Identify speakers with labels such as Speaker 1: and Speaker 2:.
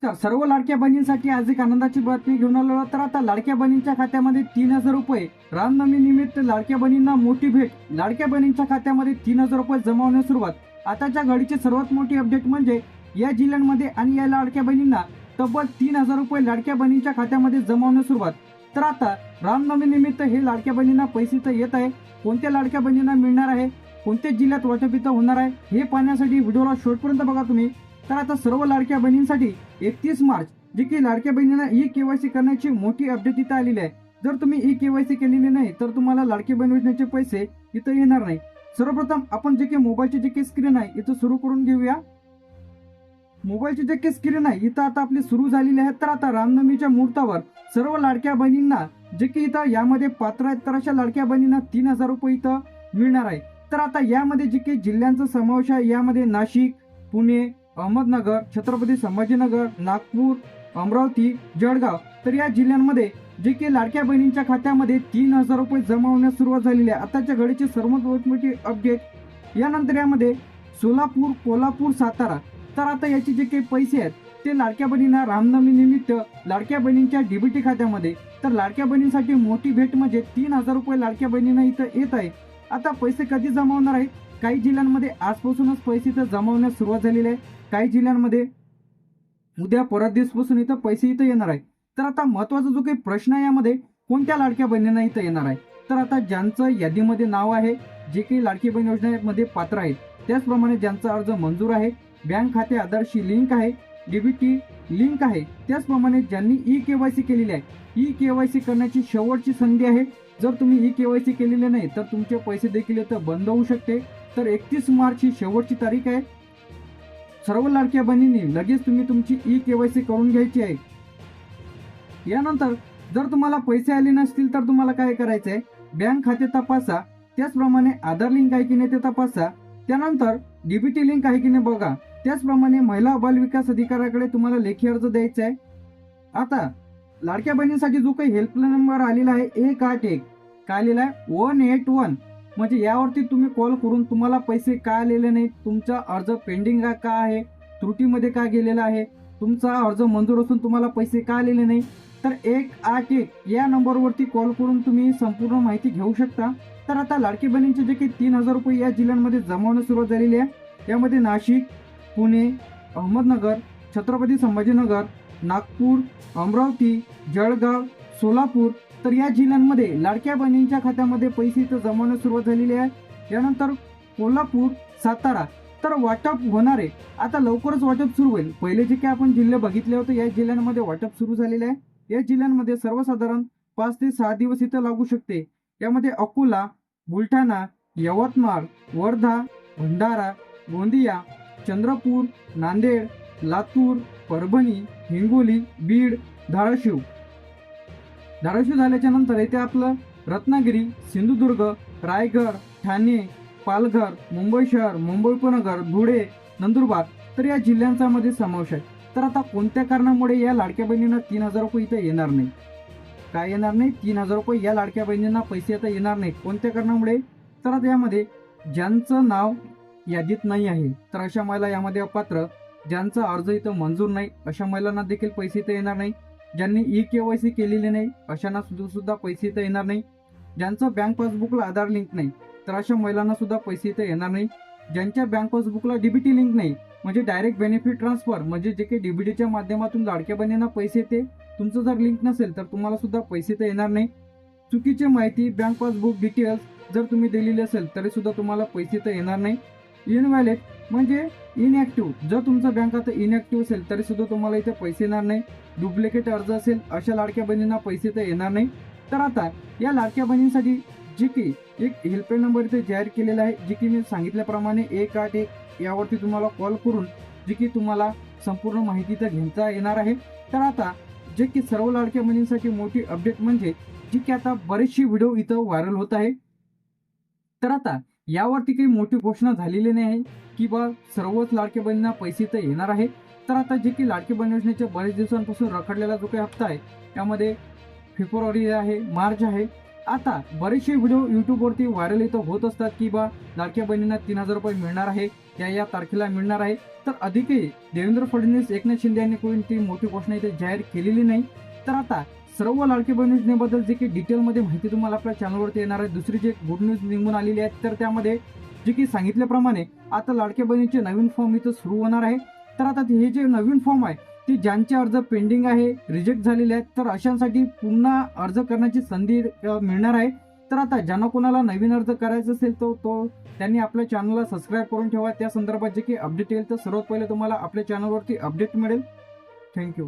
Speaker 1: तर सर्व लाडक्या बहिणींसाठी आज एक आनंदाची बातमी घेऊन आलो. तर आता लाडक्या बहिणींच्या खात्यामध्ये 3,000 रुपये. रामनवमी निमित्त लाडक्या बहिणींना मोठी भेट. लाडक्या बहिणींच्या खात्यामध्ये 3,000 रुपये जमा होण्यास सुरुवात. आताच्या घडीची सर्वात मोठी अपडेट म्हणजे या जिल्ह्यांमध्ये आणि या लाडक्या बहिणींना तब्बल 3,000 रुपये लाडक्या बहिणींच्या खात्यामध्ये जमा होण्यास सुरुवात. तर आता रामनवमी निमित्त हे लाडक्या बहिणींना पैसे तर येत आहे. कोणत्या लाडक्या बहिणींना मिळणार आहे, कोणत्या जिल्ह्यात वाटप इथं होणार आहे, हे पाहण्यासाठी व्हिडिओला शेवटपर्यंत बघा तुम्ही. तर आता सर्व लाडक्या बहिणींसाठी 31 मार्च जी की लाडक्या बहिणींना ई-केवायसी करण्याची मोठी अपडेट इथं आलेली आहे. जर तुम्ही ई-केवायसी केलेली नाही तर तुम्हाला लाडकी बहीण योजनेचे पैसे इथं येणार नाही. सर्वप्रथम आपण जे काही मोबाईलची जे काही स्क्रीन आहे इथं सुरू करून घेऊया. मोबाईलची जे काही स्क्रीन आहे इथं आता आपली सुरू झालेली आहे. तर आता रामनवमीच्या मुहूर्तावर सर्व लाडक्या बहिणींना जे की इथं यामध्ये पात्र आहेत तर अशा लाडक्या बहिणींना 3,000 रुपये इथं मिळणार आहे. तर आता यामध्ये जे काही जिल्ह्यांचा समावेश आहे यामध्ये नाशिक, पुणे, अहमदनगर, छत्रपती संभाजीनगर, नागपूर, अमरावती, जळगाव. तर या जिल्ह्यांमध्ये जे की लाडक्या बहिणींच्या खात्यामध्ये 3,000 रुपये जमा होण्यास सुरुवात झालेली आहे. आताच्या घडीची सर्वात मोठी अपडेट. यानंतर यामध्ये सोलापूर, कोल्हापूर, सातारा. तर आता याचे जे काही पैसे आहेत ते लाडक्या बहिणींना रामनवमी निमित्त लाडक्या बहिणींच्या डीबीटी खात्यामध्ये. तर लाडक्या बहिणींसाठी मोठी भेट म्हणजे 3,000 रुपये लाडक्या बहिणींना इथं येत आहे. आता पैसे कधी जमा होणार आहेत? काही जिल्ह्यांमध्ये आजपासूनच पैसे इथं जमा होण्यास सुरुवात झालेली आहे. काही जिल्ह्यांमध्ये उद्या परत दिवसपासून इथं पैसे इथं येणार आहे. तर आता महत्वाचा जो काही प्रश्न आहे यामध्ये कोणत्या लाडक्या बहिणींना इथं येणार आहे? तर आता ज्यांचं यादीमध्ये नाव आहे, जे काही लाडकी बहीण योजनेमध्ये पात्र आहेत, त्याचप्रमाणे ज्यांचा अर्ज मंजूर आहे, बँक खाते आधारशी लिंक आहे, डीबीटी लिंक आहे, त्याचप्रमाणे ज्यांनी ई-केवायसी केलेली आहे. ई-केवायसी करण्याची शेवटची संधी आहे. जर तुम्ही ई-केवायसी केलेले नाही तर तुमचे पैसे देखील इथं बंद होऊ शकते. तर 31 मार्च ही शेवटची तारीख आहे. सर्व लाडक्या बहिणींनी लगेच तुम्ही तुमची ई-केवायसी करून घ्यायची आहे. यानंतर जर तुम्हाला पैसे आले नसतील तर तुम्हाला काय करायचं आहे, बँक खाते तपासा, त्याचप्रमाणे आधार लिंक आहे की नाही ते तपासा, त्यानंतर डीबीटी लिंक आहे की नाही बघा, त्याचप्रमाणे महिला बाल विकास अधिकाऱ्याकडे तुम्हाला लेखी अर्ज द्यायचा आहे. आता लाडक्या बहिणींसाठी जो काही हेल्पलाईन नंबर आलेला आहे 181, काय आलेला आहे 181, म्हणजे यावरती तुम्ही कॉल करून तुम्हाला पैसे का आलेले नाही, तुमचा अर्ज पेंडिंग का आहे, त्रुटीमध्ये का गेलेला आहे, तुमचा अर्ज मंजूर असून तुम्हाला पैसे का आलेले नाही, तर 181 या नंबरवरती कॉल करून तुम्ही संपूर्ण माहिती घेऊ शकता. तर आता लाडकी बहिणींचे जे काही 3,000 रुपये या जिल्ह्यांमध्ये जमा होण्यास सुरुवात झालेली आहे. यामध्ये नाशिक, पुणे, अहमदनगर, छत्रपती संभाजीनगर, नागपूर, अमरावती, जळगाव, सोलापूर. तर या जिल्ह्यांमध्ये लाडक्या बहिणींच्या खात्यामध्ये पैसे इथं जमा होण्यास सुरुवात झालेली आहे. यानंतर कोल्हापूर, सातारा. तर वाटप होणार आहे. आता लवकरच वाटप सुरू होईल. पहिले जे काही आपण जिल्हे बघितले होते या जिल्ह्यांमध्ये वाटप सुरू झालेले आहे. या जिल्ह्यांमध्ये सर्वसाधारण 5 ते 6 दिवस इथं लागू शकते. यामध्ये अकोला, बुलढाणा, यवतमाळ, वर्धा, भंडारा, गोंदिया, चंद्रपूर, नांदेड, लातूर, परभणी, हिंगोली, बीड, धाराशिव झाल्याच्या नंतर इथे आपलं रत्नागिरी, सिंधुदुर्ग, रायगड, ठाणे, पालघर, मुंबई शहर, मुंबई उपनगर, धुळे, नंदुरबार. तर या जिल्ह्यांचा मध्ये समावेश आहे. तर आता कोणत्या कारणामुळे या लाडक्या बहिणींना 3,000 रुपये इथं येणार नाही? काय येणार नाही? 3,000 रुपये या लाडक्या बहिणींना पैसे आता येणार नाही. कोणत्या कारणामुळे? तर आता यामध्ये ज्यांचं नाव यादीत नाही आहे तर अशा महिला यामध्ये अपात्र. ज्यांचा अर्ज इथं मंजूर नाही अशा महिलांना देखील पैसे इथं येणार नाही. ज्यांनी ई-केवायसी केलेली नाही अशांना सुद्धा पैसे इथं येणार नाही. ज्यांचं बँक पासबुकला आधार लिंक नाही तर अशा महिलांना सुद्धा पैसे इथं येणार नाही. ज्यांच्या बँक पासबुकला डीबीटी लिंक नाही म्हणजे डायरेक्ट बेनिफिट ट्रान्सफर म्हणजे जे काही डीबीटीच्या माध्यमातून लाडक्या बहिणींना पैसे येते, तुमचं जर लिंक नसेल तर तुम्हाला सुद्धा पैसे इथं येणार नाही. चुकीची माहिती बँक पासबुक डिटेल्स जर तुम्ही दिलेली असेल तरी सुद्धा तुम्हाला पैसे इथं येणार नाही. इनव्हॅलिड म्हणजे इनॅक्टिव्ह, जर तुमचं बँक खाता इनॅक्टिव्ह असेल तरी सुद्धा तुम्हाला इथे पैसे येणार नाही. डुप्लिकेट अर्ज असेल अशा लाडक्या बहिणींना पैसे तर येणार नाही. तर आता या लाडक्या बहिणींसाठी जी की एक हेल्पलाईन नंबर इथे जाहीर केलेला आहे, जी की मी सांगितल्याप्रमाणे 181 यावरती तुम्हाला कॉल करून जी की तुम्हाला संपूर्ण माहिती तर घेता येणार आहे. तर आता जे की सर्व लाडक्या बहिणींसाठी मोठी अपडेट म्हणजे जी की आता बरेचशी व्हिडिओ इथं व्हायरल होत आहे. तर आता यावरती काही मोठी घोषणा झालेली नाही आहे की बा सर्वच लाडक्या बहिणींना पैसे तर येणार आहे. तर आता जे की लाडकी बहीण योजनेच्या बरेच दिवसांपासून रखडलेला जो काही हप्ता आहे त्यामध्ये फेब्रुवारी आहे, मार्च आहे, आता बरेचसे व्हिडिओ युट्यूबवरती व्हायरल इथं होत असतात की बा लाडक्या बहिणींना 3,000 रुपये मिळणार आहे, या तारखेला मिळणार आहे. तर अधिकही देवेंद्र फडणवीस, एकनाथ शिंदे यांनी कोणती मोठी घोषणा इथे जाहीर केलेली नाही. तर आता सर्व लाडकी बहीण योजनेबद्दल जे काही डिटेलमध्ये माहिती तुम्हाला आपल्या चॅनलवरती येणार आहे. दुसरी जे गुड न्यूज निघून आलेली आहे, तर त्यामध्ये जे की सांगितल्याप्रमाणे आता लाडक्या बहिणीचे नवीन फॉर्म इथं सुरू होणार आहे. तर आता हे जे नवीन फॉर्म आहे ती ज्यांचे अर्ज पेंडिंग आहे, रिजेक्ट झालेले आहेत, तर अशांसाठी पुन्हा अर्ज करण्याची संधी मिळणार आहे. तर आता ज्यांना कोणाला नवीन अर्ज करायचा असेल तो त्यांनी आपल्या चॅनलला सबस्क्राईब करून ठेवा. त्या संदर्भात जे काही अपडेट येईल तर सर्वात पहिले तुम्हाला आपल्या चॅनलवरती अपडेट मिळेल. थँक्यू.